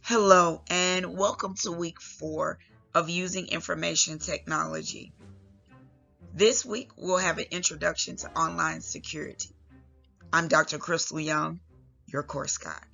Hello, and welcome to week 4 of Using Information Technology. This week, we'll have an introduction to online security. I'm Dr. Crystal Young, your course guide.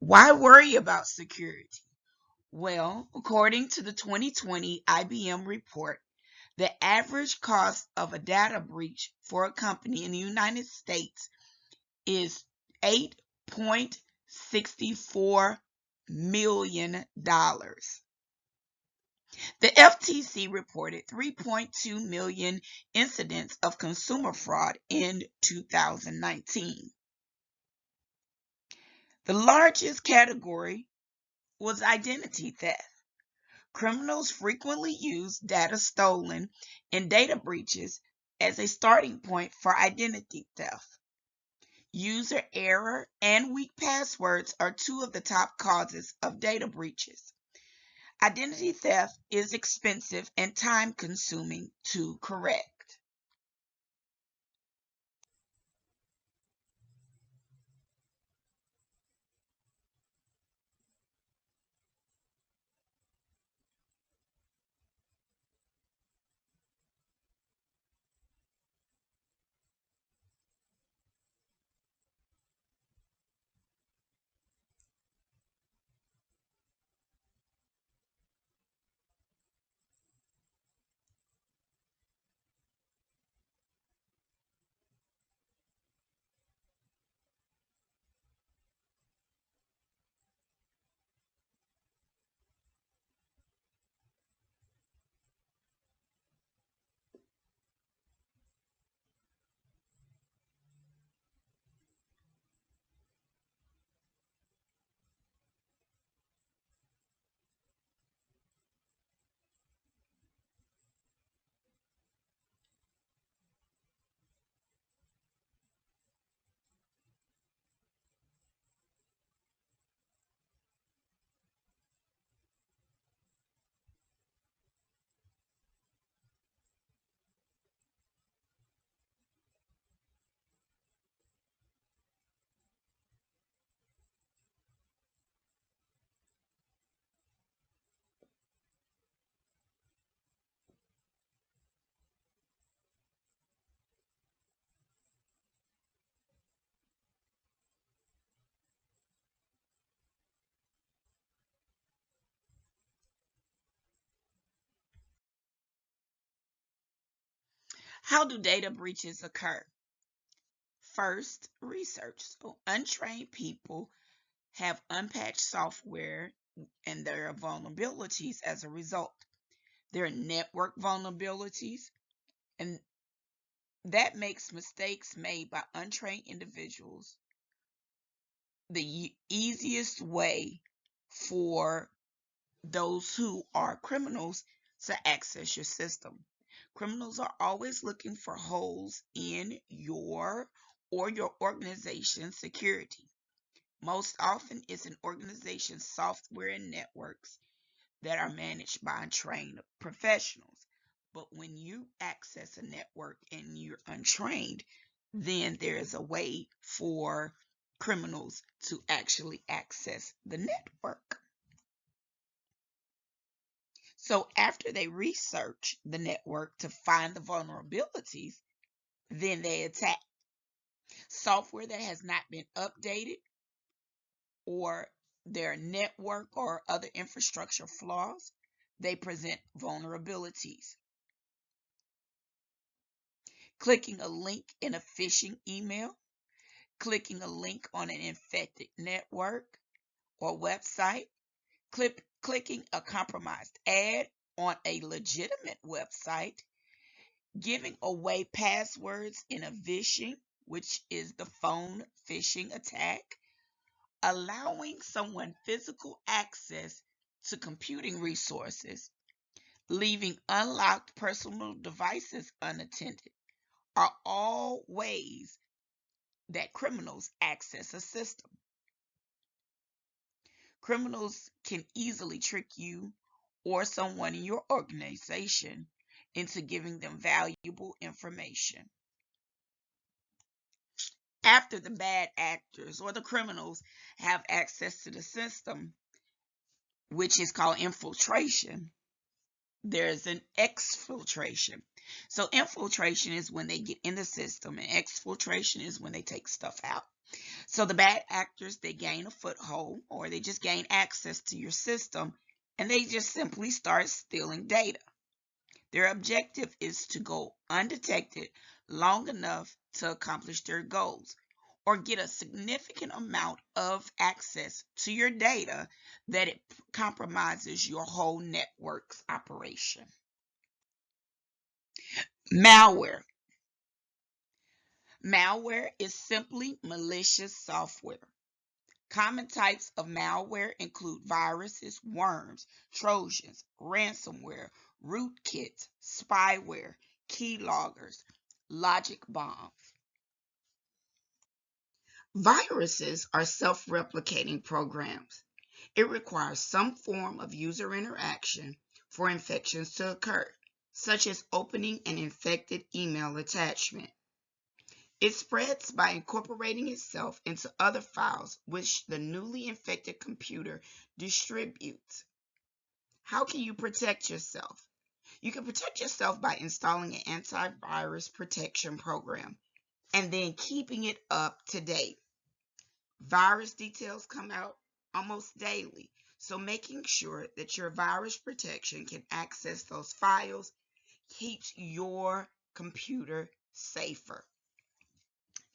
Why worry about security? Well, according to the 2020 IBM report, the average cost of a data breach for a company in the United States is $8.64 million. The FTC reported 3.2 million incidents of consumer fraud in 2019. The largest category was identity theft. Criminals frequently use data stolen in data breaches as a starting point for identity theft. User error and weak passwords are two of the top causes of data breaches. Identity theft is expensive and time-consuming to correct. How do data breaches occur? First, research. So untrained people have unpatched software and there are vulnerabilities as a result. There are network vulnerabilities, and that makes mistakes made by untrained individuals the easiest way for those who are criminals to access your system. Criminals are always looking for holes in your or your organization's security. Most often, it's an organization's software and networks that are managed by untrained professionals. But when you access a network and you're untrained, then there is a way for criminals to actually access the network. So after they research the network to find the vulnerabilities, then they attack. Software that has not been updated or their network or other infrastructure flaws, they present vulnerabilities. Clicking a link in a phishing email, clicking a link on an infected network or website, clicking a compromised ad on a legitimate website, giving away passwords in a phishing, which is the phone phishing attack, allowing someone physical access to computing resources, leaving unlocked personal devices unattended are all ways that criminals access a system. Criminals can easily trick you or someone in your organization into giving them valuable information. After the bad actors or the criminals have access to the system, which is called infiltration, there's an exfiltration. So infiltration is when they get in the system, and exfiltration is when they take stuff out. So the bad actors, they gain a foothold or they just gain access to your system and they just simply start stealing data. Their objective is to go undetected long enough to accomplish their goals or get a significant amount of access to your data that it compromises your whole network's operation. Malware. Malware is simply malicious software. Common types of malware include viruses, worms, trojans, ransomware, rootkits, spyware, keyloggers, logic bombs. Viruses are self-replicating programs. It requires some form of user interaction for infections to occur, such as opening an infected email attachment. It spreads by incorporating itself into other files which the newly infected computer distributes. How can you protect yourself? You can protect yourself by installing an antivirus protection program and then keeping it up to date. Virus details come out almost daily, so making sure that your virus protection can access those files keeps your computer safer.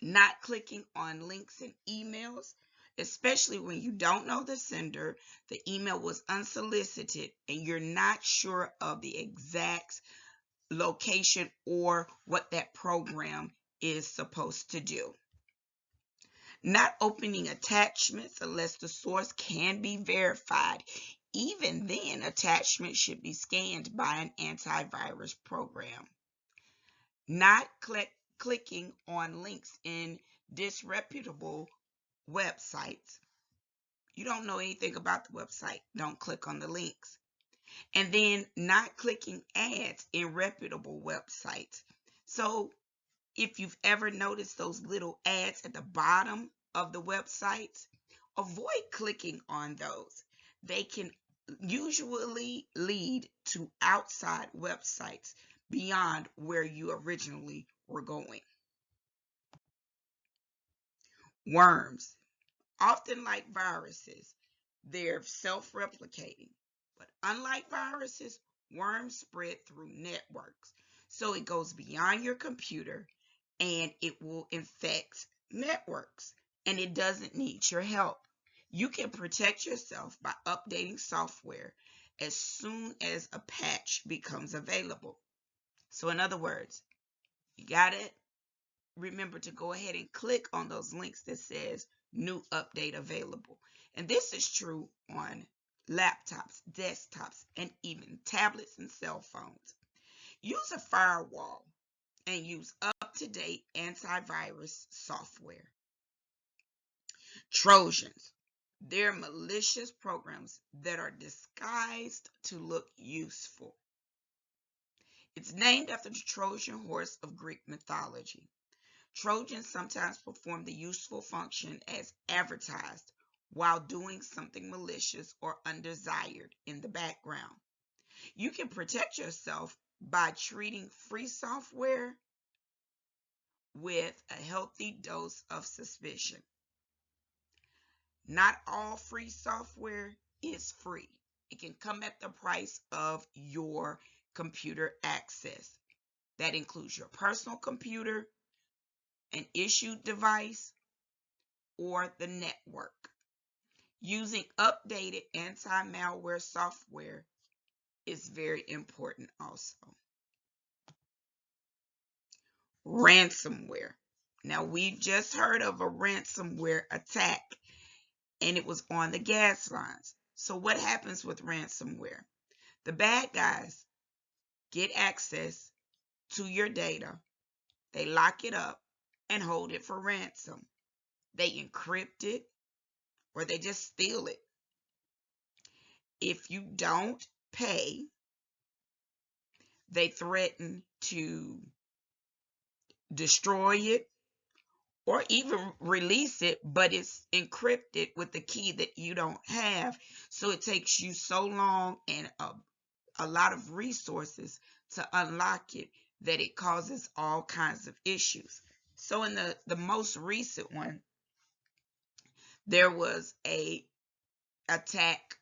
Not clicking on links in emails, especially when you don't know the sender, the email was unsolicited, and you're not sure of the exact location or what that program is supposed to do. Not opening attachments unless the source can be verified. Even then, attachments should be scanned by an antivirus program. Not clicking on links in disreputable websites. You don't know anything about the website, don't click on the links. And then not clicking ads in reputable websites. So if you've ever noticed those little ads at the bottom of the websites, avoid clicking on those. They can usually lead to outside websites beyond where you originally were going. Worms. Often like viruses, they're self-replicating. But unlike viruses, worms spread through networks. So it goes beyond your computer and it will infect networks. And it doesn't need your help. You can protect yourself by updating software as soon as a patch becomes available. So in other words, you got to remember to go ahead and click on those links that says new update available. And this is true on laptops, desktops, and even tablets and cell phones. Use a firewall and use up-to-date antivirus software. Trojans. They're malicious programs that are disguised to look useful. It's named after the Trojan horse of Greek mythology. Trojans sometimes perform the useful function as advertised while doing something malicious or undesired in the background. You can protect yourself by treating free software with a healthy dose of suspicion. Not all free software is free. It can come at the price of your computer access. That includes your personal computer, an issued device, or the network. Using updated anti-malware software is very important also. Ransomware. Now, we just heard of a ransomware attack, and it was on the gas lines. So what happens with ransomware? The bad guys get access to your data, they lock it up and hold it for ransom. They encrypt it or they just steal it. If you don't pay, they threaten to destroy it or even release it, but it's encrypted with the key that you don't have. So it takes you so long and a lot of resources to unlock it that it causes all kinds of issues. So in the most recent one, there was a attack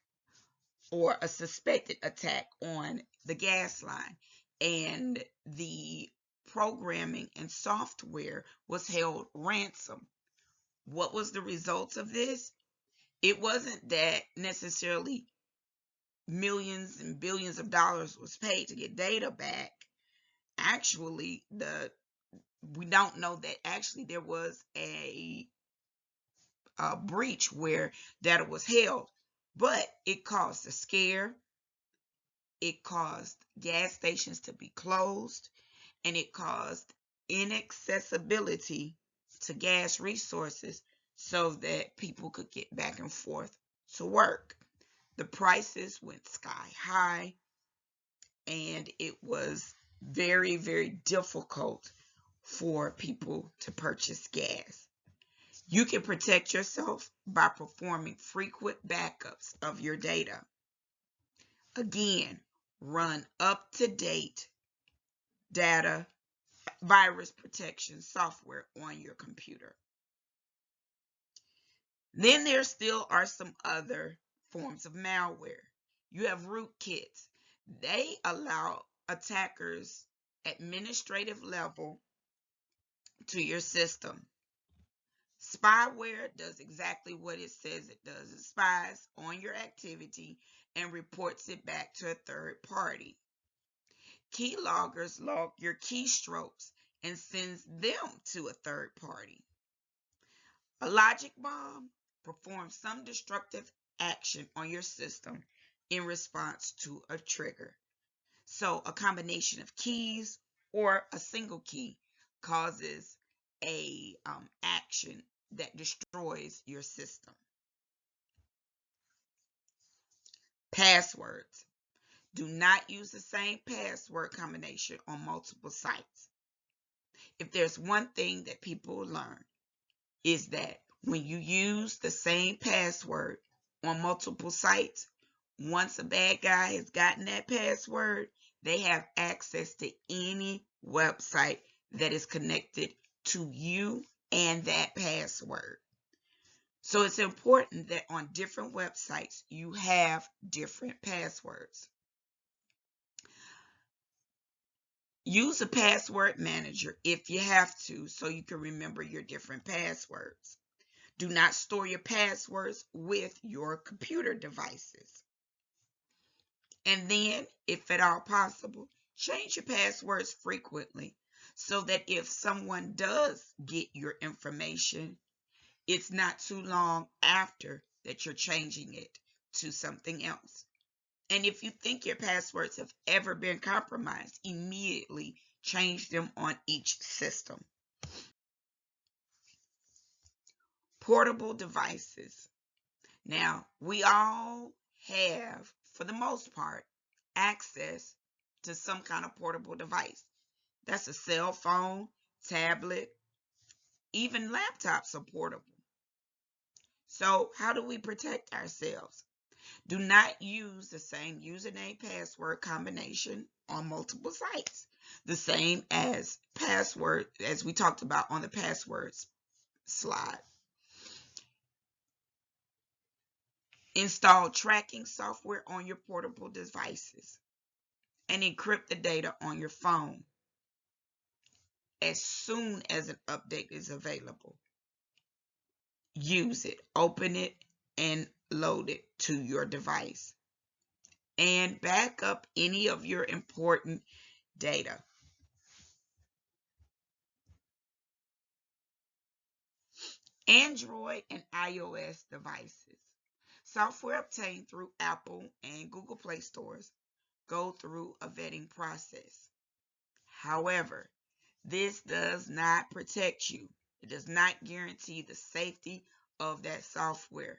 or a suspected attack on the gas line, and the programming and software was held ransom. What was the result of this? It wasn't that necessarily millions and billions of dollars was paid to get data back. Actually, we don't know that actually there was a breach where data was held, but it caused a scare. It caused gas stations to be closed, and it caused inaccessibility to gas resources so that people could get back and forth to work. The prices went sky high, and it was very, very difficult for people to purchase gas. You can protect yourself by performing frequent backups of your data. Again, run up-to-date data virus protection software on your computer. Then there still are some other forms of malware. You have rootkits. They allow attackers administrative level to your system. Spyware does exactly what it says it does. It spies on your activity and reports it back to a third party. Keyloggers log your keystrokes and sends them to a third party. A logic bomb performs some destructive action on your system in response to a trigger. So a combination of keys or a single key causes a action that destroys your system. Passwords. Do not use the same password combination on multiple sites. If there's one thing that people learn is that when you use the same password on multiple sites, once a bad guy has gotten that password, they have access to any website that is connected to you and that password. So it's important that on different websites, you have different passwords. Use a password manager if you have to, so you can remember your different passwords. Do not store your passwords with your computer devices. And then, if at all possible, change your passwords frequently so that if someone does get your information, it's not too long after that you're changing it to something else. And if you think your passwords have ever been compromised, immediately change them on each system. Portable devices. Now, we all have, for the most part, access to some kind of portable device. That's a cell phone, tablet, even laptops are portable. So, how do we protect ourselves? Do not use the same username password combination on multiple sites. The same as password, as we talked about on the passwords slide. Install tracking software on your portable devices and encrypt the data on your phone as soon as an update is available. Use it, open it, and load it to your device. And back up any of your important data. Android and iOS devices. Software obtained through Apple and Google Play stores go through a vetting process. However, this does not protect you. It does not guarantee the safety of that software.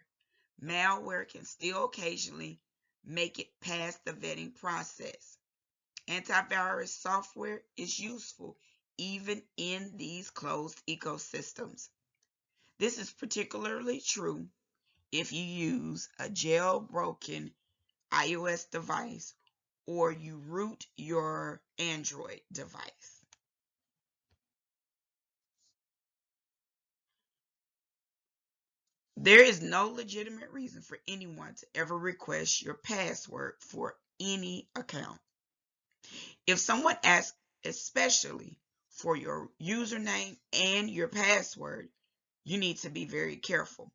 Malware can still occasionally make it past the vetting process. Antivirus software is useful even in these closed ecosystems. This is particularly true if you use a jailbroken iOS device or you root your Android device. There is no legitimate reason for anyone to ever request your password for any account. If someone asks especially for your username and your password, you need to be very careful.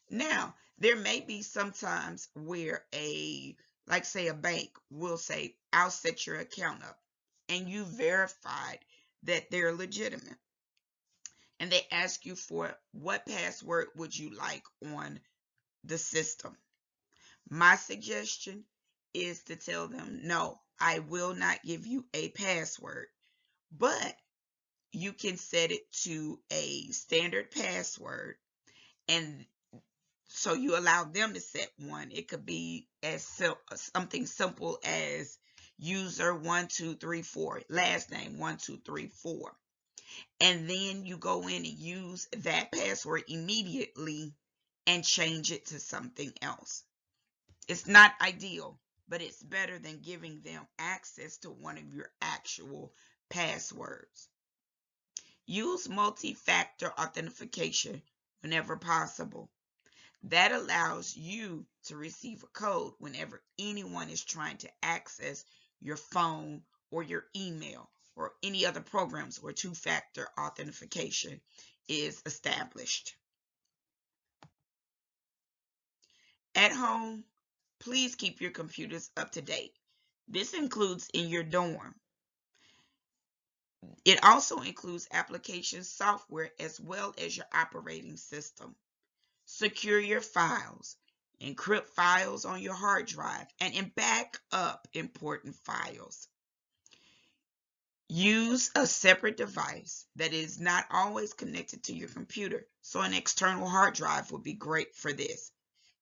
Now, there may be some times where like say a bank will say, I'll set your account up, and you verified that they're legitimate. And they ask you for what password would you like on the system. My suggestion is to tell them, no, I will not give you a password, but you can set it to a standard password, and so you allow them to set one. It could be as something simple as user 1234, last name 1234. And then you go in and use that password immediately and change it to something else. It's not ideal, but it's better than giving them access to one of your actual passwords. Use multi-factor authentication whenever possible. That allows you to receive a code whenever anyone is trying to access your phone or your email or any other programs where two-factor authentication is established. At home, please keep your computers up to date. This includes in your dorm. It also includes application software as well as your operating system. Secure your files, encrypt files on your hard drive, and back up important files. Use a separate device that is not always connected to your computer, so an external hard drive would be great for this.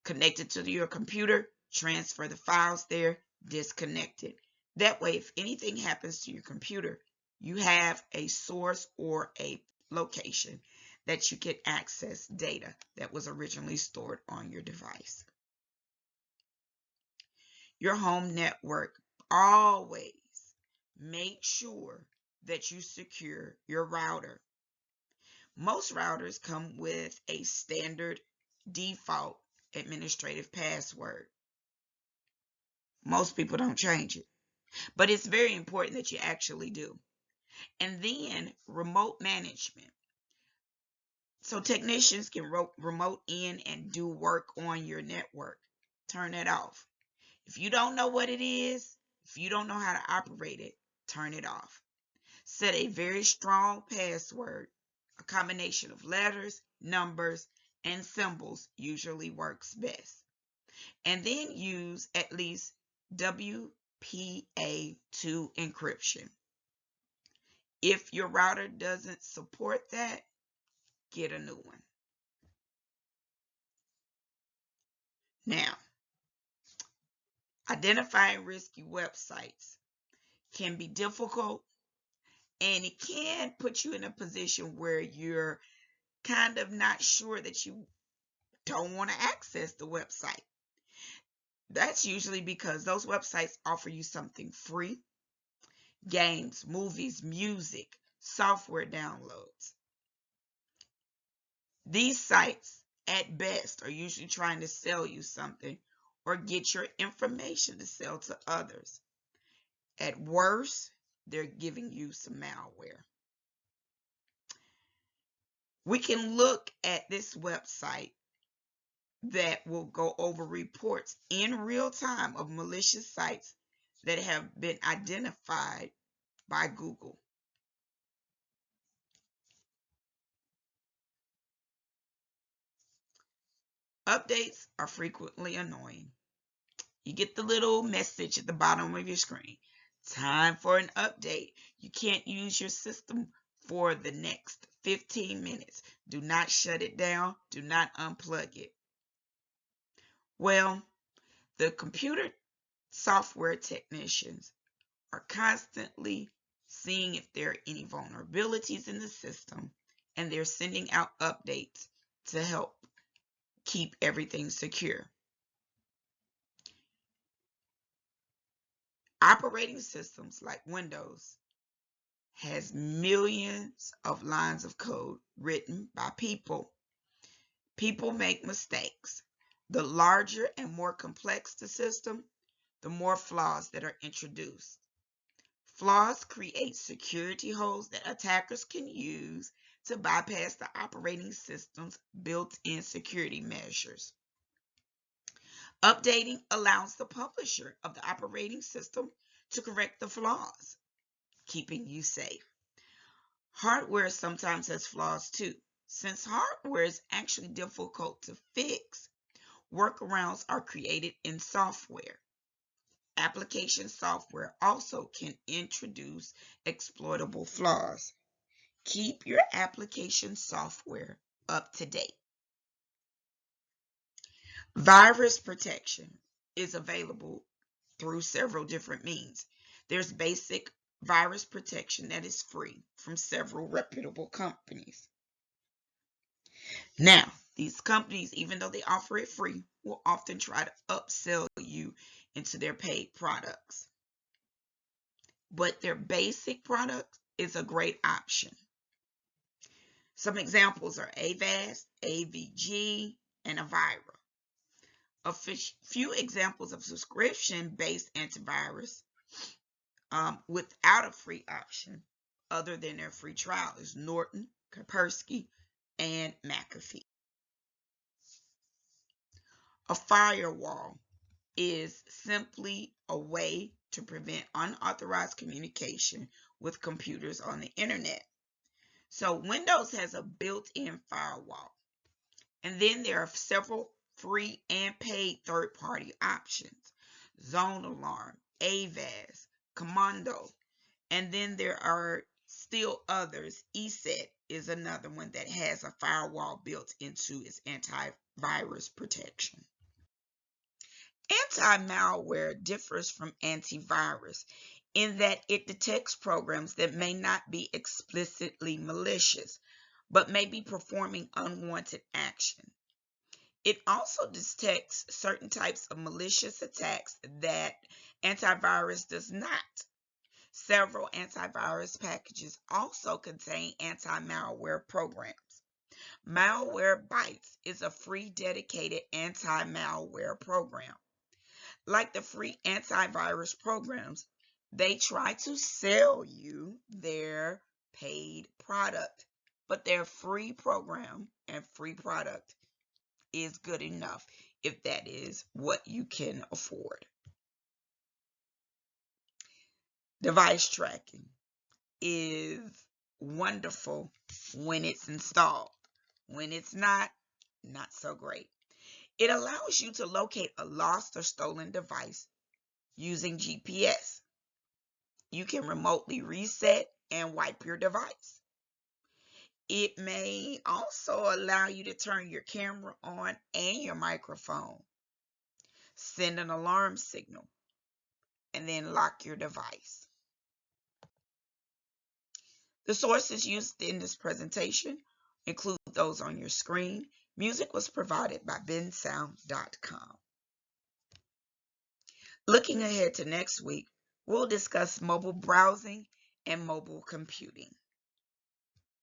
Connect it to your computer, transfer the files there, disconnect it. That way, if anything happens to your computer, you have a source or a location that you can access data that was originally stored on your device. Your home network. Always make sure that you secure your router. Most routers come with a standard default administrative password. Most people don't change it, but it's very important that you actually do. And then remote management. So technicians can remote in and do work on your network. Turn it off. If you don't know what it is, if you don't know how to operate it, turn it off. Set a very strong password. A combination of letters, numbers, and symbols usually works best. and then use at least WPA2 encryption. If your router doesn't support that, get a new one. Now, identifying risky websites can be difficult, and it can put you in a position where you're kind of not sure that you don't want to access the website. That's usually because those websites offer you something free: games, movies, music, software downloads. These sites, at best, are usually trying to sell you something or get your information to sell to others. At worst, they're giving you some malware. We can look at this website that will go over reports in real time of malicious sites that have been identified by Google. Updates are frequently annoying. You get the little message at the bottom of your screen: time for an update. You can't use your system for the next 15 minutes. Do not shut it down. Do not unplug it. Well, the computer software technicians are constantly seeing if there are any vulnerabilities in the system, and they're sending out updates to help keep everything secure. Operating systems like Windows has millions of lines of code written by people. People make mistakes. The larger and more complex the system, the more flaws that are introduced. Flaws create security holes that attackers can use to bypass the operating system's built-in security measures. Updating allows the publisher of the operating system to correct the flaws, keeping you safe. Hardware sometimes has flaws too. Since hardware is actually difficult to fix, workarounds are created in software. Application software also can introduce exploitable flaws. Keep your application software up to date. Virus protection is available through several different means. There's basic virus protection that is free from several reputable companies. Now, these companies, even though they offer it free, will often try to upsell you into their paid products. But their basic product is a great option. Some examples are Avast, AVG, and Avira. A few examples of subscription-based antivirus without a free option other than their free trial is Norton, Kaspersky, and McAfee. A firewall is simply a way to prevent unauthorized communication with computers on the internet. So Windows has a built-in firewall. And then there are several free and paid third-party options: Zone Alarm, Avast, Commando, and then there are still others. ESET is another one that has a firewall built into its antivirus protection. Anti-malware differs from antivirus in that it detects programs that may not be explicitly malicious, but may be performing unwanted action. It also detects certain types of malicious attacks that antivirus does not. Several antivirus packages also contain anti-malware programs. Malwarebytes is a free dedicated anti-malware program. Like the free antivirus programs, they try to sell you their paid product, but their free program and free product is good enough if that is what you can afford. Device tracking is wonderful when it's installed. When it's not, not so great. It allows you to locate a lost or stolen device using GPS. You can remotely reset and wipe your device. It may also allow you to turn your camera on and your microphone, send an alarm signal, and then lock your device. The sources used in this presentation include those on your screen. Music was provided by bensound.com. Looking ahead to next week, we'll discuss mobile browsing and mobile computing.